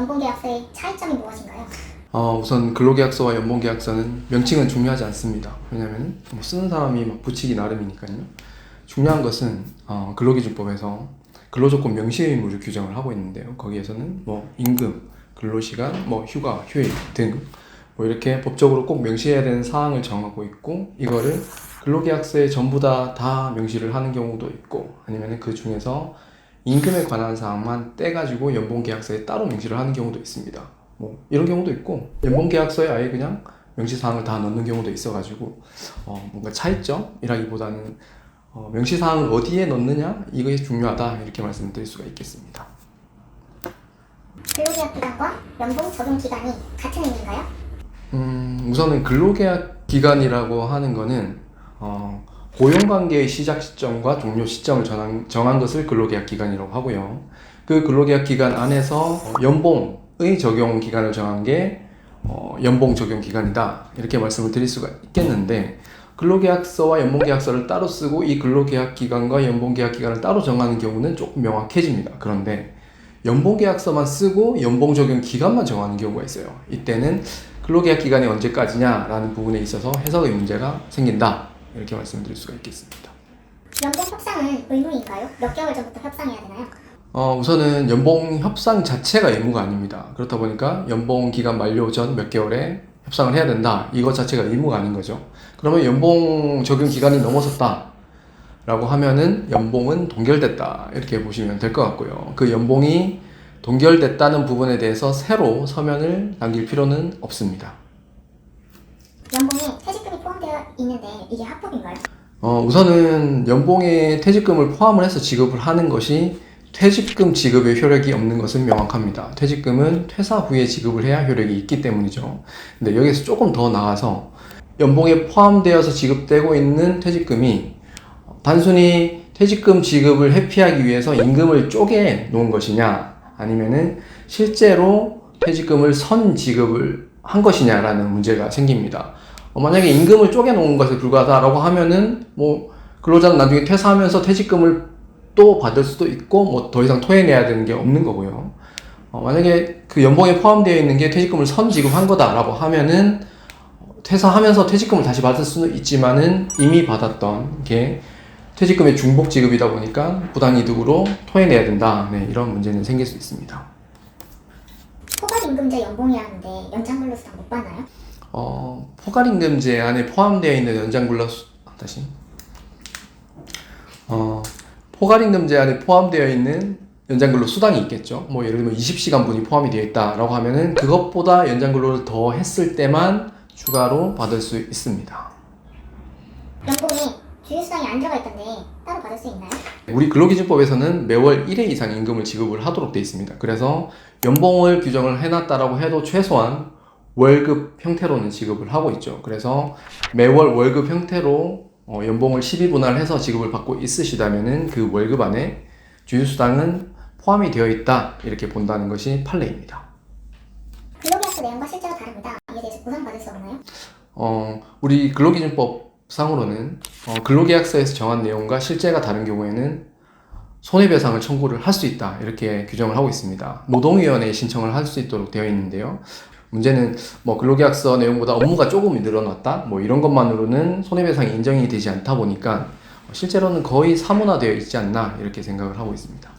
연봉계약서의 차이점이 무엇인가요? 우선 근로계약서와 연봉계약서는 명칭은 중요하지 않습니다. 왜냐하면 쓰는 사람이 막 붙이기 나름이니까요. 중요한 것은 근로기준법에서 근로조건 명시 의무를 규정을 하고 있는데요. 거기에서는 임금, 근로시간, 휴가, 휴일 등 이렇게 법적으로 꼭 명시해야 되는 사항을 정하고 있고, 이거를 근로계약서에 전부 다 명시를 하는 경우도 있고, 아니면 그 중에서 임금에 관한 사항만 떼가지고 연봉계약서에 따로 명시를 하는 경우도 있습니다. 이런 경우도 있고, 연봉계약서에 아예 그냥 명시사항을 다 넣는 경우도 있어가지고 뭔가 차이점이라기보다는 명시사항을 어디에 넣느냐, 이것이 중요하다, 이렇게 말씀드릴 수가 있겠습니다. 근로계약 기간과 연봉 적용 기간이 같은 의미인가요? 우선은 근로계약 기간이라고 하는 거는 고용관계의 시작 시점과 종료 시점을 정한 것을 근로계약 기간이라고 하고요. 그 근로계약 기간 안에서 연봉의 적용 기간을 정한 게 연봉 적용 기간이다, 이렇게 말씀을 드릴 수가 있겠는데, 근로계약서와 연봉계약서를 따로 쓰고 이 근로계약 기간과 연봉계약 기간을 따로 정하는 경우는 조금 명확해집니다. 그런데 연봉계약서만 쓰고 연봉 적용 기간만 정하는 경우가 있어요. 이때는 근로계약 기간이 언제까지냐라는 부분에 있어서 해석의 문제가 생긴다, 이렇게 말씀드릴 수가 있겠습니다. 연봉 협상은 의무인가요? 몇 개월 전부터 협상해야 되나요? 우선은 연봉 협상 자체가 의무가 아닙니다. 그렇다 보니까 연봉 기간 만료 전 몇 개월에 협상을 해야 된다, 이것 자체가 의무가 아닌 거죠. 그러면 연봉 적용 기간이 넘어섰다 라고 하면은 연봉은 동결됐다, 이렇게 보시면 될 것 같고요. 그 연봉이 동결됐다는 부분에 대해서 새로 서면을 남길 필요는 없습니다. 연봉에 퇴직금이 포함되어 있는데 이게 합법인가요? 우선은 연봉에 퇴직금을 포함을 해서 지급을 하는 것이 퇴직금 지급의 효력이 없는 것은 명확합니다. 퇴직금은 퇴사 후에 지급을 해야 효력이 있기 때문이죠. 근데 여기서 조금 더 나아가서 연봉에 포함되어서 지급되고 있는 퇴직금이 단순히 퇴직금 지급을 회피하기 위해서 임금을 쪼개 놓은 것이냐, 아니면은 실제로 퇴직금을 선 지급을 한 것이냐라는 문제가 생깁니다. 만약에 임금을 쪼개 놓은 것에 불과하다라고 하면은 근로자는 나중에 퇴사하면서 퇴직금을 또 받을 수도 있고 더 이상 토해내야 되는 게 없는 거고요. 만약에 그 연봉에 포함되어 있는 게 퇴직금을 선 지급한 거다라고 하면은 퇴사하면서 퇴직금을 다시 받을 수는 있지만은 이미 받았던 게 퇴직금의 중복 지급이다 보니까 부당이득으로 토해내야 된다, 이런 문제는 생길 수 있습니다. 포괄임금제 연봉이라는데 연장근로수당 못 받나요? 포괄임금제 안에 포함되어 있는 포괄임금제 안에 포함되어 있는 연장근로 수당이 있겠죠. 예를 들면 20시간분이 포함이 되어 있다라고 하면은 그것보다 연장근로를 더 했을 때만 추가로 받을 수 있습니다. 연봉에 주휴수당이 안 들어가 있던데 따로 받을 수 있나요? 우리 근로기준법에서는 매월 1회 이상 임금을 지급을 하도록 되어 있습니다. 그래서 연봉을 규정을 해놨다라고 해도 최소한 월급 형태로는 지급을 하고 있죠. 그래서 매월 월급 형태로 연봉을 12분할해서 지급을 받고 있으시다면은 그 월급 안에 주휴수당은 포함이 되어 있다, 이렇게 본다는 것이 판례입니다. 근로계약서 내용과 실제로 다릅니다. 이에 대해서 보상받을 수 없나요? 우리 근로기준법 상으로는 근로계약서에서 정한 내용과 실제가 다른 경우에는 손해배상을 청구를 할 수 있다, 이렇게 규정을 하고 있습니다. 노동위원회에 신청을 할 수 있도록 되어 있는데요. 문제는 근로계약서 내용보다 업무가 조금 늘어났다, 이런 것만으로는 손해배상이 인정이 되지 않다 보니까 실제로는 거의 사문화되어 있지 않나, 이렇게 생각을 하고 있습니다.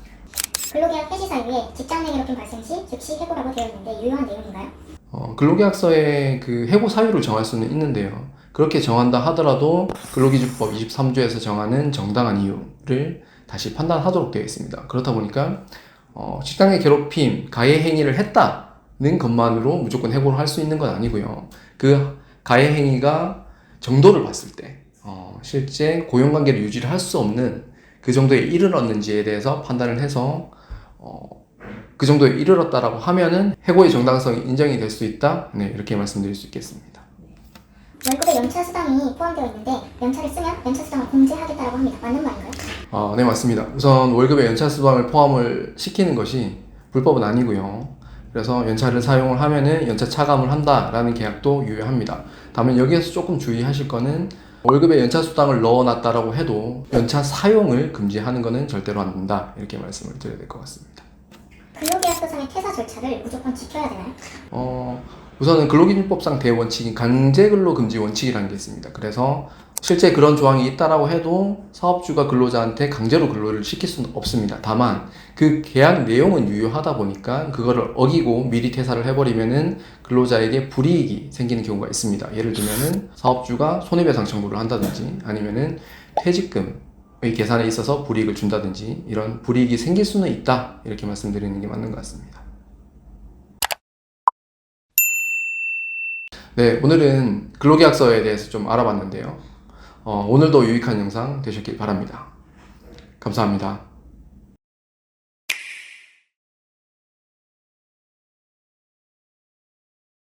근로계약 해지 사유에 직장내 괴롭힘 발생 시 즉시 해고라고 되어 있는데 유효한 내용인가요? 근로계약서에 그 해고 사유를 정할 수는 있는데요. 그렇게 정한다 하더라도 근로기준법 23조에서 정하는 정당한 이유를 다시 판단하도록 되어 있습니다. 그렇다 보니까 직장 내 괴롭힘, 가해 행위를 했다는 것만으로 무조건 해고를 할 수 있는 건 아니고요. 그 가해 행위가 정도를 봤을 때 실제 고용관계를 유지를 할 수 없는 그 정도에 이르렀는지에 대해서 판단을 해서 그 정도에 이르렀다라고 하면은 해고의 정당성이 인정이 될 수 있다, 이렇게 말씀드릴 수 있겠습니다. 월급에 연차수당이 포함되어 있는데 연차를 쓰면 연차수당을 공제하겠다라고 합니다. 맞는 말인가요? 네, 맞습니다. 우선 월급에 연차수당을 포함을 시키는 것이 불법은 아니고요. 그래서 연차를 사용을 하면은 연차 차감을 한다라는 계약도 유효합니다. 다만 여기에서 조금 주의하실 거는 월급에 연차수당을 넣어놨다라고 해도 연차 사용을 금지하는 것은 절대로 안 된다, 이렇게 말씀을 드려야 될 것 같습니다. 근로계약서상의 퇴사 절차를 무조건 지켜야 되나요? 우선은 근로기준법상 대원칙인 강제근로금지 원칙이라는 게 있습니다. 그래서 실제 그런 조항이 있다라고 해도 사업주가 근로자한테 강제로 근로를 시킬 수는 없습니다. 다만 그 계약 내용은 유효하다 보니까 그거를 어기고 미리 퇴사를 해버리면은 근로자에게 불이익이 생기는 경우가 있습니다. 예를 들면은 사업주가 손해배상 청구를 한다든지 아니면은 퇴직금의 계산에 있어서 불이익을 준다든지 이런 불이익이 생길 수는 있다, 이렇게 말씀드리는 게 맞는 것 같습니다. 네, 오늘은 근로계약서에 대해서 좀 알아봤는데요. 오늘도 유익한 영상 되셨길 바랍니다. 감사합니다.